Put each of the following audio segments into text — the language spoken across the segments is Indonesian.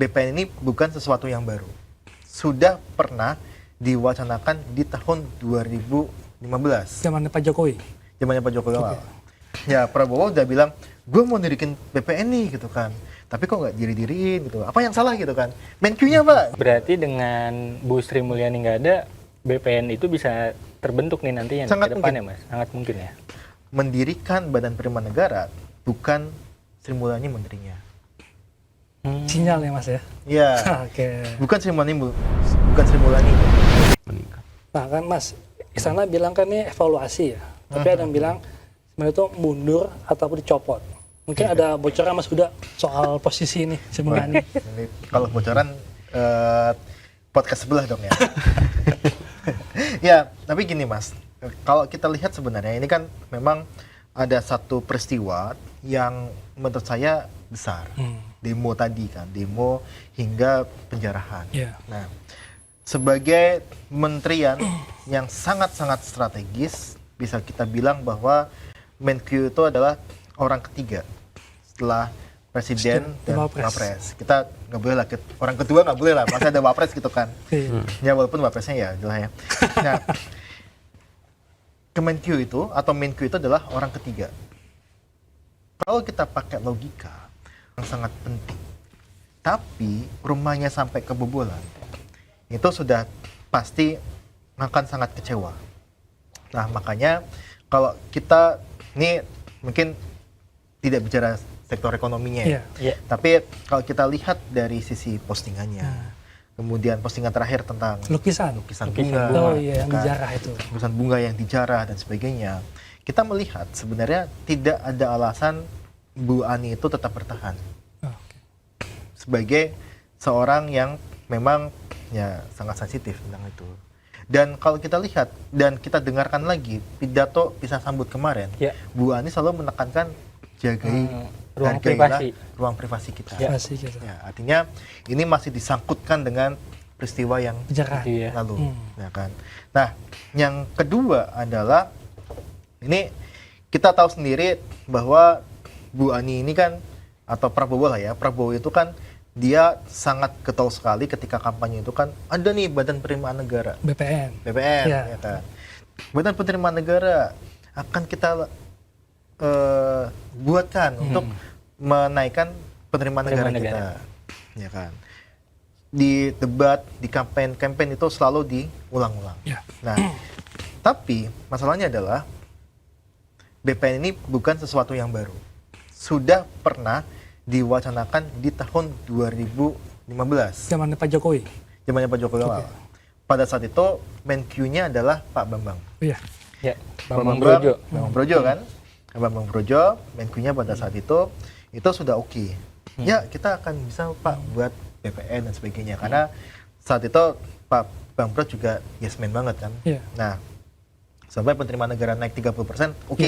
BPN ini bukan sesuatu yang baru. Sudah pernah diwacanakan di tahun 2015. Zamannya Pak Jokowi. Zamannya Pak Jokowi awal. Ya Prabowo udah bilang, gue mau dirikin BPN nih gitu kan. Tapi kok nggak diri-diriin gitu. Apa yang salah gitu kan? Menkyu-nya Pak. Berarti dengan Bu Sri Mulyani nggak ada, BPN itu bisa terbentuk nih nantinya Sangat ke depannya Mas? Sangat mungkin ya? Mendirikan Badan Penerimaan Negara bukan Sri Mulyani menterinya. Sinyal ya Mas ya. Iya. Oke. Bukan Sri Mulyani, bukan Sri Mulyani. Nah kan Mas, Istana bilang kan ini evaluasi ya. Tapi ada yang bilang sebenarnya itu mundur ataupun dicopot. Mungkin ada bocoran Mas Huda soal posisi ini sebenarnya. Ini kalau bocoran podcast sebelah dong ya. Ya, tapi gini Mas. Kalau kita lihat sebenarnya ini kan memang ada satu peristiwa yang menurut saya besar. Demo tadi kan, demo hingga penjarahan. Iya. Nah, sebagai menterian yang sangat-sangat strategis, bisa kita bilang bahwa Menkyu itu adalah orang ketiga setelah Presiden dan Wapres. Kita nggak boleh lah, orang kedua nggak boleh lah, masih ada Wapres gitu kan. Ya walaupun Wapresnya ya jelas ya. Nah, Kemenkyu itu atau Menkyu itu adalah orang ketiga. Kalau kita pakai logika yang sangat penting, tapi rumahnya sampai kebobolan, itu sudah pasti akan sangat kecewa. Nah makanya kalau kita ini mungkin tidak bicara sektor ekonominya ya, tapi kalau kita lihat dari sisi postingannya, kemudian postingan terakhir tentang lukisan bunga, oh iya, yang dijarah itu, lukisan bunga yang dijarah dan sebagainya, kita melihat sebenarnya tidak ada alasan Bu Ani itu tetap bertahan sebagai seorang yang memang ya sangat sensitif tentang itu. Dan kalau kita lihat dan kita dengarkan lagi pidato pisah sambut kemarin, Bu Ani selalu menekankan jagai ruang privasi kita. Ya, artinya ini masih disangkutkan dengan peristiwa yang lalu, ya kan. Nah, yang kedua adalah ini kita tahu sendiri bahwa Bu Ani ini kan atau Prabowo lah ya, Prabowo itu kan dia sangat getol sekali ketika kampanye itu kan ada nih Badan Penerimaan Negara BPN ya kan. Badan Penerimaan Negara akan kita buatkan untuk menaikkan penerimaan negara kita, ya kan. Di debat, di kampanye itu selalu diulang-ulang. Nah, tapi masalahnya adalah BPN ini bukan sesuatu yang baru. Sudah pernah diwacanakan di tahun 2015. Zamannya Pak Jokowi. Zamannya Pak Jokowi awal. Pada saat itu Menkyu-nya adalah Pak Bambang. Bambang Brojo. Bambang Brojo kan. Bambang Brojo, Menkyu-nya pada saat itu sudah oke. Ya kita akan bisa Pak buat BPN dan sebagainya. Karena saat itu Pak Bambang Brojo juga yes man banget kan. Nah, sampai penerimaan negara naik 30%, oke.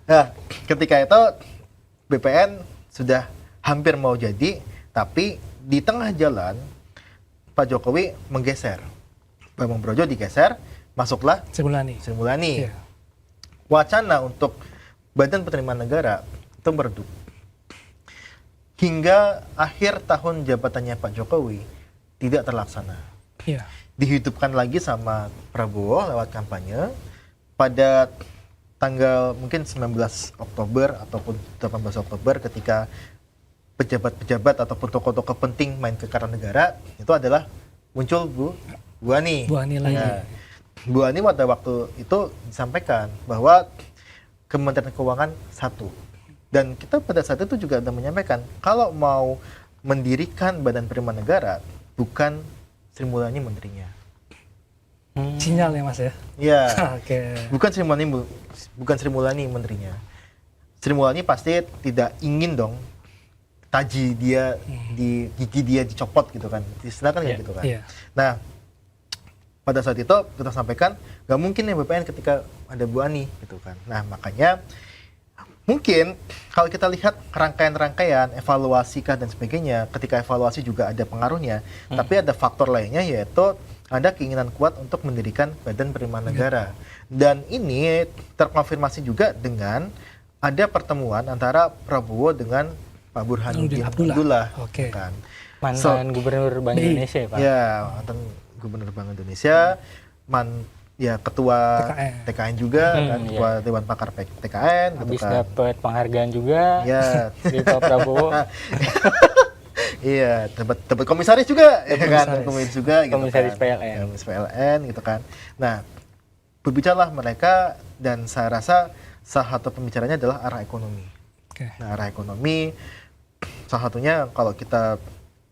Nah, ketika itu BPN sudah hampir mau jadi, tapi di tengah jalan Pak Jokowi menggeser. Bambang Brojo digeser, masuklah Sri Mulyani. Wacana untuk Badan Penerimaan Negara itu meredup. Hingga akhir tahun jabatannya Pak Jokowi tidak terlaksana. Dihidupkan lagi sama Prabowo lewat kampanye pada tanggal mungkin 19 Oktober ataupun 18 Oktober ketika pejabat-pejabat ataupun tokoh-tokoh penting main ke Kartanegara, itu adalah muncul Bu Ani. Bu Ani pada waktu itu disampaikan bahwa Kementerian Keuangan satu. Dan kita pada saat itu juga sudah menyampaikan kalau mau mendirikan Badan Penerimaan Negara bukan Sri Mulyani menterinya. Sinyal ya Mas ya. Iya. Bukan Sri Mulyani menterinya. Sri Mulyani pasti tidak ingin dong taji dia di gigi dia dicopot gitu kan. Istilahnya kan gitu kan. Nah, pada saat itu kita sampaikan nggak mungkin ya BPN ketika ada Bu Ani gitu kan. Nah, makanya mungkin kalau kita lihat rangkaian-rangkaian evaluasi kah dan sebagainya, ketika evaluasi juga ada pengaruhnya, tapi ada faktor lainnya yaitu ada keinginan kuat untuk mendirikan Badan Penerimaan Negara. Dan ini terkonfirmasi juga dengan ada pertemuan antara Prabowo dengan Pak Burhanuddin Abdullah. Abdullah, Oke. kan. Mantan Gubernur Bank BI. Indonesia ya Pak? Ya, mantan Gubernur Bank Indonesia, ketua TKN juga, kan, iya. ketua Dewan Pakar TKN, gitu Habis kan. dapat penghargaan juga Ya, dari Pak Prabowo. iya, dapat komisaris juga, ya kan, Komisaris. komisaris juga, gitu Komisaris kan. PLN. Komisaris PLN, gitu kan. Nah, berbicaralah mereka dan saya rasa salah satu pembicaranya adalah arah ekonomi. Oke. Nah, arah ekonomi salah satunya kalau kita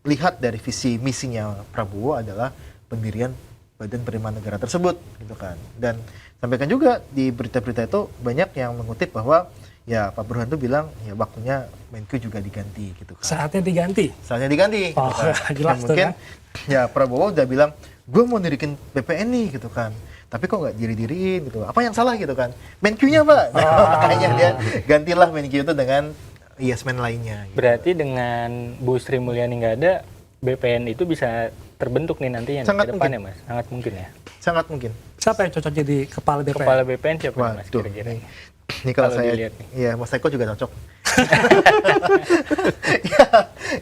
lihat dari visi misinya Prabowo adalah pendirian Badan Penerimaan Negara tersebut, gitu kan. Dan sampaikan juga di berita-berita itu banyak yang mengutip bahwa ya Pak Burhan itu bilang ya waktunya Menkyu juga diganti, gitu kan. Saatnya diganti. Soalnya diganti, Oh, gitu kan. jelas Dan tuh, mungkin kan. ya Prabowo udah bilang gue mau dirikin BPN nih, gitu kan. Tapi kok nggak diri-diriin gitu. Apa yang salah gitu kan? Menkyu-nya Pak. Nah, makanya dia gantilah Menkyu itu dengan yes man lainnya. Gitu. Berarti dengan Bu Sri Mulyani nggak ada, BPN itu bisa terbentuk nih nantinya Sangat ke depannya Mas? Sangat mungkin ya? Sangat mungkin. Siapa yang cocok jadi kepala BPN? Kepala BPN siapa nih, Mas Waduh, kira-kira? ini kalau Kalau saya, dilihat nih. ya Mas Eko juga cocok.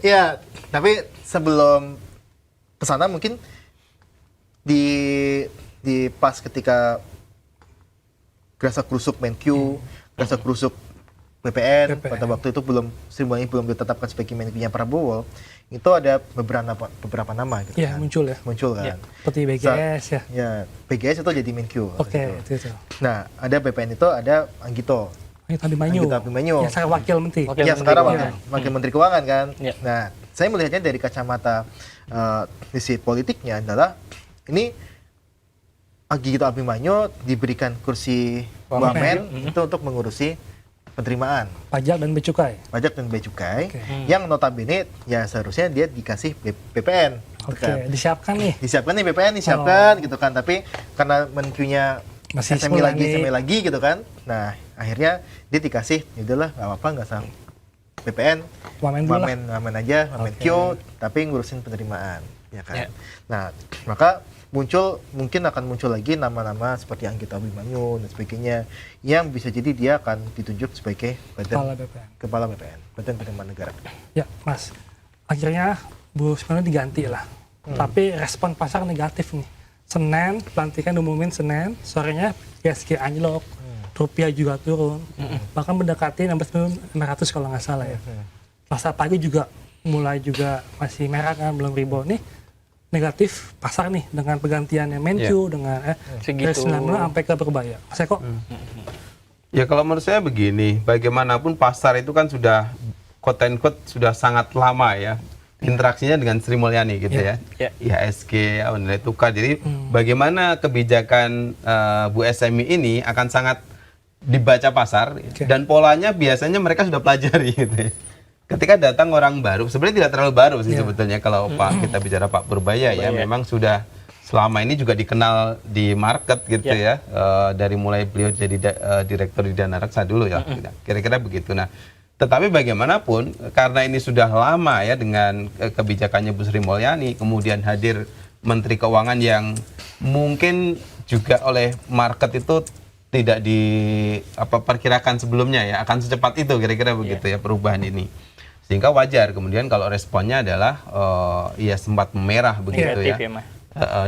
ya, tapi sebelum kesana mungkin di pas ketika gerasa kerusuk Menkyu, gerasa kerusuk BPN, pada waktu itu Sri Mulyani belum ditetapkan sebagai Menkyu-nya Prabowo, itu ada beberapa nama gitu Iya, kan. muncul ya. Ya. Seperti BGS ya. Ya, BGS itu jadi Menkyu. Oke, gitu. itu. Nah, ada BPN itu ada Anggito. Anggito Abimanyu. Anggito Abimanyu. Ya, saya wakil menteri. Wakil Ya, Menteri sekarang Keuangan. wakil Menteri Keuangan kan. Ya. Nah, saya melihatnya dari kacamata sisi politiknya adalah ini Anggito Abimanyu diberikan kursi Wamen itu untuk mengurusi penerimaan Pajak dan bea cukai. pajak dan bea cukai Oke. yang notabene ya seharusnya dia dikasih BPN. gitu Oke, kan. disiapkan nih. Disiapkan nih BPN disiapkan gitu kan, tapi karena Menkyu-nya Masih SME lagi gitu kan. Nah, akhirnya dia dikasih ya udahlah enggak apa-apa enggak usah BPN, Wamen dulu lah. Wamen aja, Wamen Oke. Q, tapi ngurusin penerimaan, ya kan. Ya. Nah, maka mungkin akan muncul lagi nama-nama seperti Anggito Abimanyu dan sebagainya yang bisa jadi dia akan ditunjuk sebagai kepala BPN, Badan Penerimaan Negara. Ya, Mas. Akhirnya Bu Sri diganti lah. Tapi respon pasar negatif nih. Senin, pelantikan diumumin Senin, sorenya IHSG anjlok, rupiah juga turun, bahkan mendekati 16.500 kalau nggak salah ya. Selasa pagi juga mulai juga masih merah kan, belum rebound nih. Negatif pasar nih dengan pergantiannya Menkyu dengan dari 19 sampai ke Perbaya. Mas Eko? Ya kalau menurut saya begini, bagaimanapun pasar itu kan sudah quote and quote sudah sangat lama ya interaksinya dengan Sri Mulyani gitu ya. IHSG, nilai tukar. Jadi bagaimana kebijakan Bu SMI ini akan sangat dibaca pasar dan polanya biasanya mereka sudah pelajari gitu ya. Ketika datang orang baru, sebenarnya tidak terlalu baru sih sebetulnya kalau kita bicara Pak Purbaya ya, memang sudah selama ini juga dikenal di market gitu ya, dari mulai beliau jadi direktur di Dana Reksa dulu ya, kira-kira begitu. Nah, tetapi bagaimanapun karena ini sudah lama ya dengan kebijakannya Bu Sri Mulyani, kemudian hadir Menteri Keuangan yang mungkin juga oleh market itu tidak diperkirakan sebelumnya ya, akan secepat itu kira-kira begitu ya perubahan ini. Sehingga wajar kemudian kalau responnya adalah ya sempat memerah begitu ya.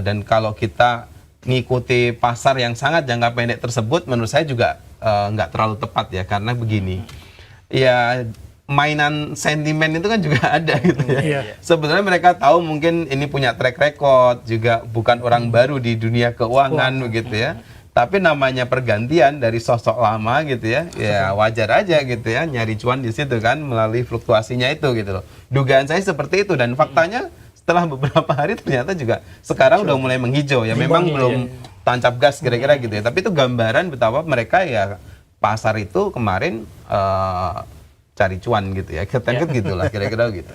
Dan kalau kita ngikuti pasar yang sangat jangka pendek tersebut menurut saya juga nggak terlalu tepat ya, karena begini. Ya mainan sentimen itu kan juga ada gitu ya. Sebenarnya mereka tahu mungkin ini punya track record, juga bukan orang baru di dunia keuangan begitu ya. Tapi namanya pergantian dari sosok lama gitu ya, ya wajar aja gitu ya, nyari cuan di situ kan melalui fluktuasinya itu gitu loh. Dugaan saya seperti itu dan faktanya setelah beberapa hari ternyata juga sekarang udah mulai menghijau ya. Memang belum tancap gas kira-kira gitu ya. Tapi itu gambaran betapa mereka ya pasar itu kemarin cari cuan gitu ya. Ketengket gitulah kira-kira gitu.